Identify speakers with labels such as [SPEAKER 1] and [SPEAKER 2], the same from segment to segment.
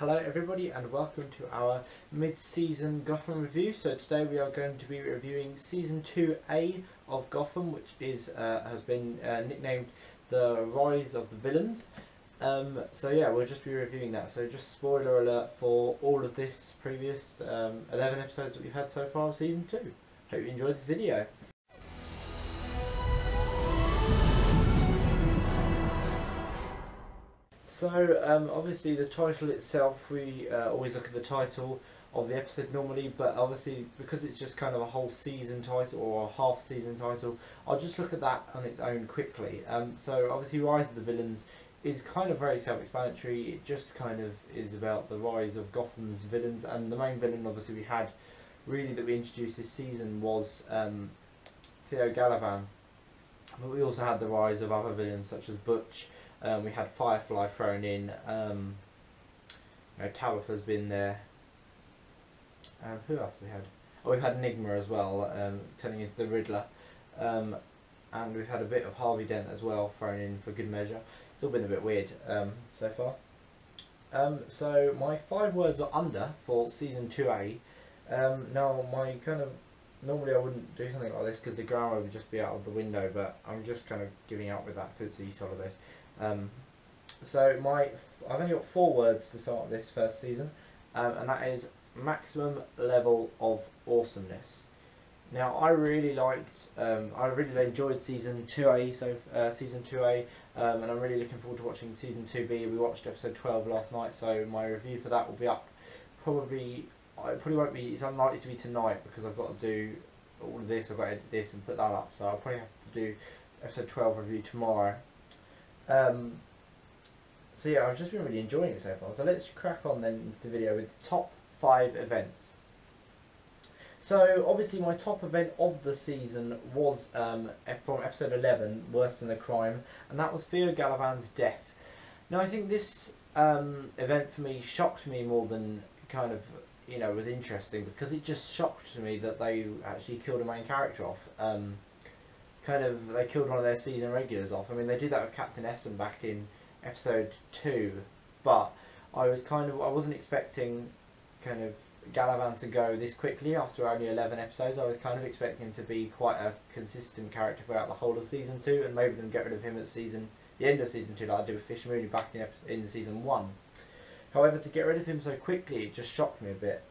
[SPEAKER 1] Hello everybody and welcome to our mid-season Gotham review. So today we are going to be reviewing Season 2A of Gotham, which is has been nicknamed The Rise of the Villains. So yeah, we'll just be reviewing that. So just spoiler alert for all of this previous 11 episodes that we've had so far of Season 2. Hope you enjoyed this video. So obviously the title itself, we always look at the title of the episode normally, but obviously because it's just kind of a whole season title or a half season title, I'll just look at that on its own quickly. So obviously Rise of the Villains is kind of very self-explanatory. It just kind of is about the rise of Gotham's villains, and the main villain obviously we had really that we introduced this season was Theo Galavan, but we also had the rise of other villains such as Butch. We had Firefly thrown in. Tabitha's been there. Who else we had? Oh, we've had Enigma as well, turning into the Riddler. And we've had a bit of Harvey Dent as well thrown in for good measure. It's all been a bit weird so far. So my 5 words are under for Season 2A. Now my normally I wouldn't do something like this because the grammar would just be out of the window, but I'm just kind of giving out with that because it's East holidays. So I've only got 4 words to start this first season, and that is maximum level of awesomeness. Now I really enjoyed Season 2A, Season 2A, and I'm really looking forward to watching Season 2B. We watched episode 12 last night, so my review for that will be up probably. It probably won't be. It's unlikely to be tonight because I've got to do all of this. I've got to edit this and put that up, so I'll probably have to do episode 12 review tomorrow. So yeah, I've just been really enjoying it so far. So let's crack on then into the video with the top 5 events. So obviously my top event of the season was from episode 11, Worse Than a Crime, and that was Theo Galavan's death. Now I think this event for me shocked me more than kind of was interesting, because it just shocked me that they actually killed a main character off. They killed one of their season regulars off. I mean, they did that with Captain Essen back in episode 2, but I wasn't expecting kind of Galavan to go this quickly after only 11 episodes. I was kind of expecting him to be quite a consistent character throughout the whole of Season 2, and maybe then get rid of him at the end of Season 2, like I did with Fish Mooney back in Season 1. However, to get rid of him so quickly, it just shocked me a bit.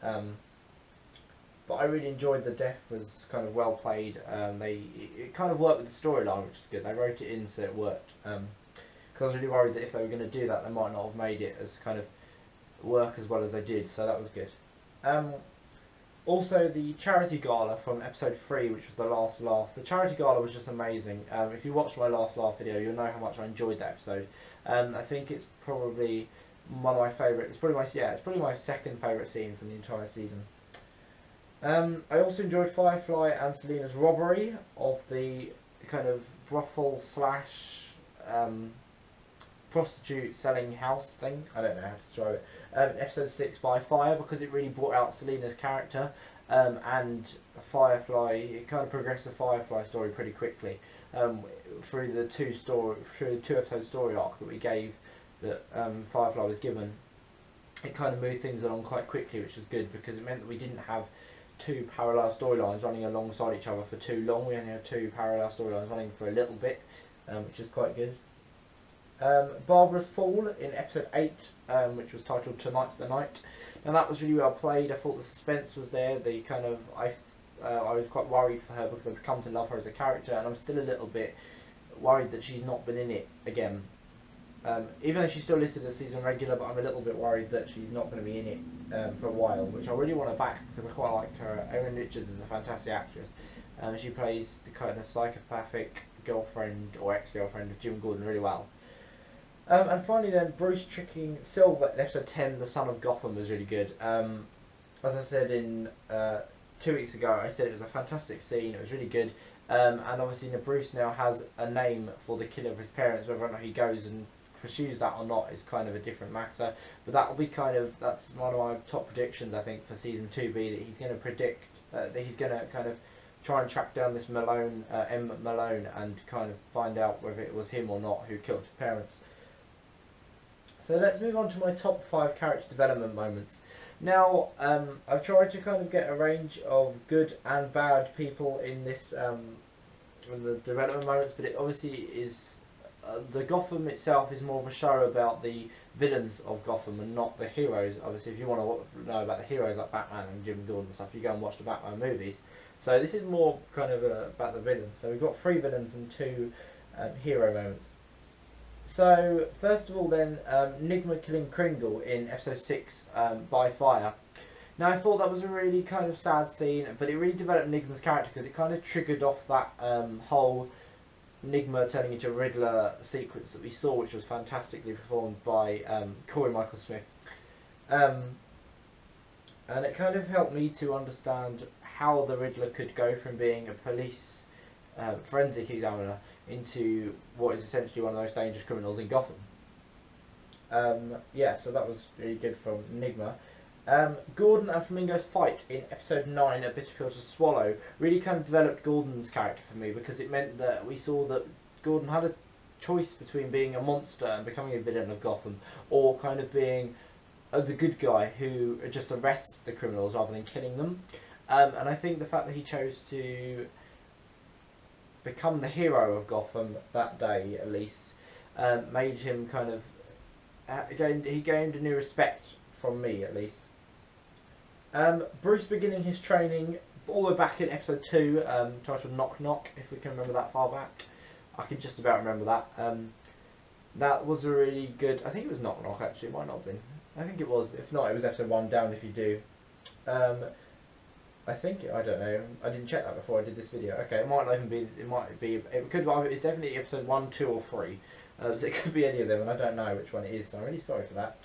[SPEAKER 1] But I really enjoyed the death. Was kind of well played. It kind of worked with the storyline, which is good. They wrote it in so it worked. Because I was really worried that if they were going to do that, they might not have made it as kind of work as well as they did. So that was good. Also, the charity gala from episode 3, which was the last laugh. The charity gala was just amazing. If you watched my last laugh video, you'll know how much I enjoyed that episode. I think it's probably one of my favourite. It's probably my second favourite scene from the entire season. I also enjoyed Firefly and Selina's robbery of the kind of brothel slash prostitute selling house thing. I don't know how to describe it. Episode 6 by fire, because it really brought out Selina's character, and Firefly. It kind of progressed the Firefly story pretty quickly through the 2 episode story arc that we gave, that Firefly was given. It kind of moved things along quite quickly, which was good, because it meant that we didn't have 2 parallel storylines running alongside each other for too long. We only had 2 parallel storylines running for a little bit, which is quite good. Barbara's fall in episode 8, which was titled Tonight's the Night. Now that was really well played. I thought the suspense was there. I was quite worried for her because I've come to love her as a character, and I'm still a little bit worried that she's not been in it again. Even though she's still listed as season regular, but I'm a little bit worried that she's not going to be in it for a while, which I really want her back because I quite like her. Erin Richards is a fantastic actress. She plays the kind of psychopathic girlfriend or ex-girlfriend of Jim Gordon really well. And finally then, Bruce tricking Silver in episode 10, The Son of Gotham, was really good. As I said 2 weeks ago, I said it was a fantastic scene, it was really good. And obviously Bruce now has a name for the killer of his parents. Whether or not he goes and pursues that or not is kind of a different matter, but that will be that's one of my top predictions, I think, for Season 2B, that he's going to predict that he's going to kind of try and track down this Malone, M. Malone, and kind of find out whether it was him or not who killed his parents. So let's move on to my top 5 character development moments. Now, I've tried to kind of get a range of good and bad people in this, in the development moments, but it obviously is, the Gotham itself is more of a show about the villains of Gotham and not the heroes. Obviously, if you want to know about the heroes like Batman and Jim Gordon and stuff, you go and watch the Batman movies. So this is more kind of about the villains. So we've got 3 villains and 2 hero moments. So first of all then, Nigma killing Kringle in episode 6 by fire. Now I thought that was a really kind of sad scene, but it really developed Nigma's character because it kind of triggered off that whole Nigma turning into a Riddler sequence that we saw, which was fantastically performed by Corey Michael Smith. And it kind of helped me to understand how the Riddler could go from being a police forensic examiner into what is essentially one of the most dangerous criminals in Gotham. Yeah, so that was really good from Nigma. Gordon and Flamingo's fight in episode 9, A Bitter Pill to Swallow, really kind of developed Gordon's character for me, because it meant that we saw that Gordon had a choice between being a monster and becoming a villain of Gotham, or kind of being the good guy who just arrests the criminals rather than killing them. And I think the fact that he chose to become the hero of Gotham that day, at least, made him kind of he gained a new respect from me, at least. Bruce beginning his training all the way back in episode 2, titled Knock Knock, if we can remember that far back. I can just about remember that. That was a really good, I think it was Knock Knock actually, it might not have been. I think it was, if not it was episode 1, down if you do. I think, I don't know, I didn't check that before I did this video. Okay, it might not even be, it could be, it's definitely episode 1, 2 or 3. So it could be any of them, and I don't know which one it is, so I'm really sorry for that.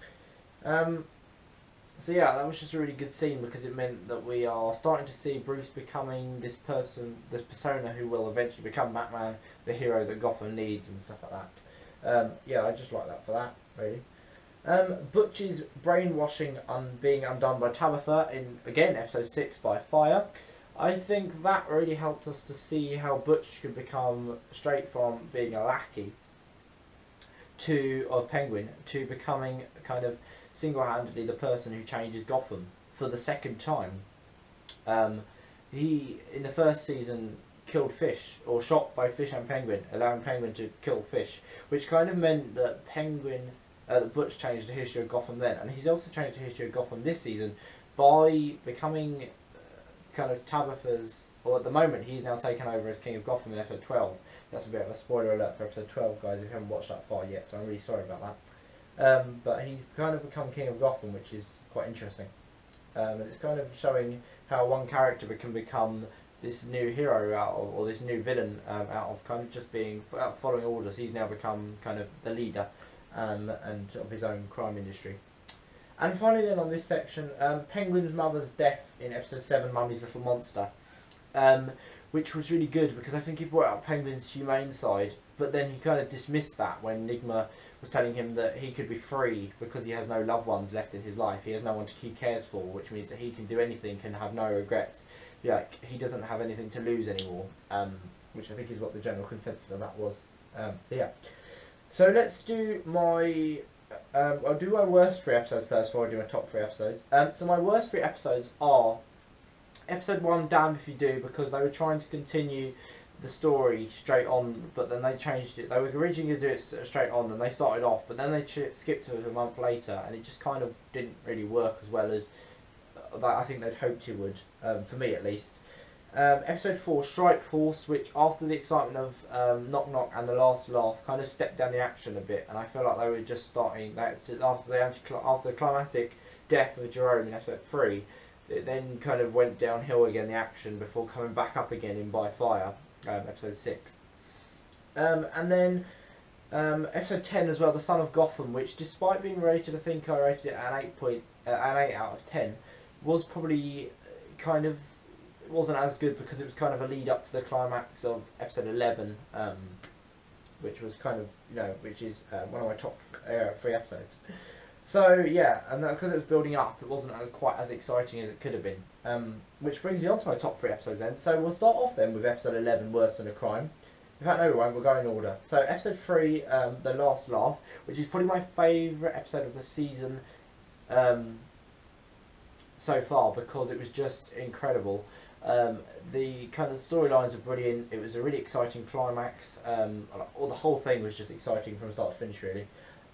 [SPEAKER 1] So yeah, that was just a really good scene, because it meant that we are starting to see Bruce becoming this person, this persona who will eventually become Batman, the hero that Gotham needs and stuff like that. Yeah, I just like that for that, really. Butch's brainwashing being undone by Tabitha in, again, episode 6 by fire. I think that really helped us to see how Butch could become straight from being a lackey of Penguin to becoming kind of single-handedly the person who changes Gotham for the second time. He, in the first season, killed Fish, or shot both Fish and Penguin, allowing Penguin to kill Fish, which kind of meant that that Butch changed the history of Gotham then, and he's also changed the history of Gotham this season by becoming kind of Tabitha's, or at the moment he's now taken over as King of Gotham in episode 12. That's a bit of a spoiler alert for episode 12, guys, if you haven't watched that far yet, so I'm really sorry about that. But he's kind of become King of Gotham, which is quite interesting. And it's kind of showing how one character can become this new hero or this new villain out of kind of just being following orders. He's now become kind of the leader and of his own crime industry. And finally then on this section, Penguin's mother's death in episode 7, Mummy's Little Monster, which was really good because I think he brought out Penguin's humane side, but then he kind of dismissed that when Nigma was telling him that he could be free because he has no loved ones left in his life. He has no one he cares for, which means that he can do anything and have no regrets. Like, he doesn't have anything to lose anymore, which I think is what the general consensus of that was. Yeah. So let's do my... I'll do my worst 3 episodes first before I do my top 3 episodes. So my worst 3 episodes are episode 1, Damned If You Do, because they were trying to continue the story straight on, but then they changed it. They were originally going to do it straight on, and they started off, but then they skipped to it a month later, and it just kind of didn't really work as well as I think they'd hoped it would, for me at least. Episode 4, Strike Force, which after the excitement of Knock Knock and The Last Laugh kind of stepped down the action a bit, and I feel like they were just starting after the climatic death of Jerome in episode 3. It then kind of went downhill again, the action, before coming back up again in By Fire, episode 6. And then episode 10 as well, The Son of Gotham, which despite being rated, I think I rated it an 8 out of 10, was probably kind of, it wasn't as good because it was kind of a lead up to the climax of episode 11, which was kind of, which is one of my top 3 episodes. So yeah, and because it was building up, it wasn't quite as exciting as it could have been. Which brings me on to my top 3 episodes then. So we'll start off then with episode 11, Worse Than a Crime. In fact, no, we won't. We'll go in order. So, episode 3, The Last Laugh, which is probably my favourite episode of the season so far because it was just incredible. The kind of storylines are brilliant. It was a really exciting climax. The whole thing was just exciting from start to finish, really.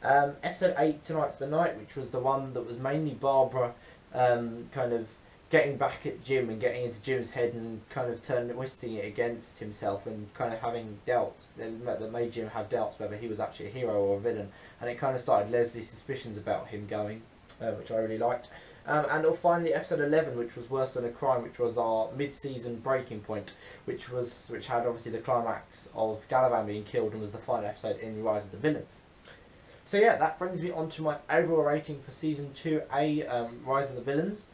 [SPEAKER 1] Episode 8, Tonight's the Night, which was the one that was mainly Barbara kind of getting back at Jim and getting into Jim's head and kind of twisting it against himself and kind of having doubts that made Jim have doubts whether he was actually a hero or a villain, and it kind of started Leslie's suspicions about him going, which I really liked. And finally episode 11, which was Worse Than a Crime, which was our mid-season breaking point, which had obviously the climax of Galavan being killed and was the final episode in Rise of the Villains. So yeah, that brings me on to my overall rating for Season 2A, Rise of the Villains.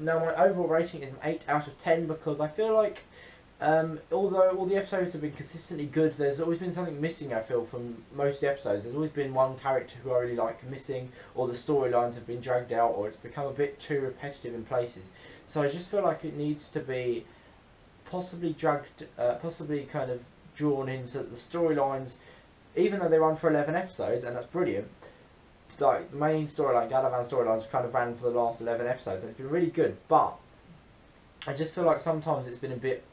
[SPEAKER 1] Now my overall rating is an 8 out of 10 because I feel like, although all the episodes have been consistently good, there's always been something missing, I feel, from most of the episodes. There's always been one character who I really like missing, or the storylines have been dragged out, or it's become a bit too repetitive in places. So I just feel like it needs to be possibly possibly kind of drawn into the storylines, even though they run for 11 episodes, and that's brilliant. Like the main storyline, Galavan's storylines, kind of ran for the last 11 episodes, and it's been really good. But I just feel like sometimes it's been a bit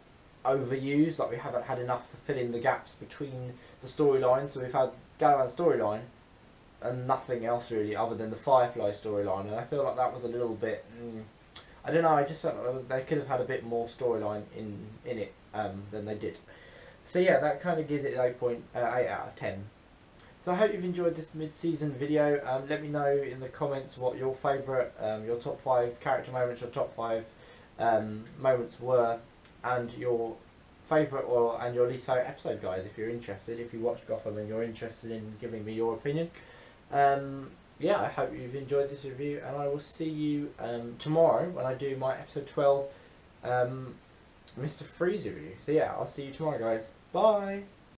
[SPEAKER 1] overused. Like we haven't had enough to fill in the gaps between the storylines. So we've had Galavan's storyline and nothing else really, other than the Firefly storyline. And I feel like that was a little bit. I don't know. I just felt like they could have had a bit more storyline in it than they did. So yeah, that kind of gives it 8.8 out of 10. So I hope you've enjoyed this mid-season video. Let me know in the comments what your favourite, your top 5 character moments, your top 5 moments were, and your favourite and your least favourite episode, guys. If you're interested, if you watch Gotham and you're interested in giving me your opinion. Yeah, I hope you've enjoyed this review, and I will see you tomorrow when I do my episode 12 Mr. Freeze review. So yeah, I'll see you tomorrow, guys. Bye!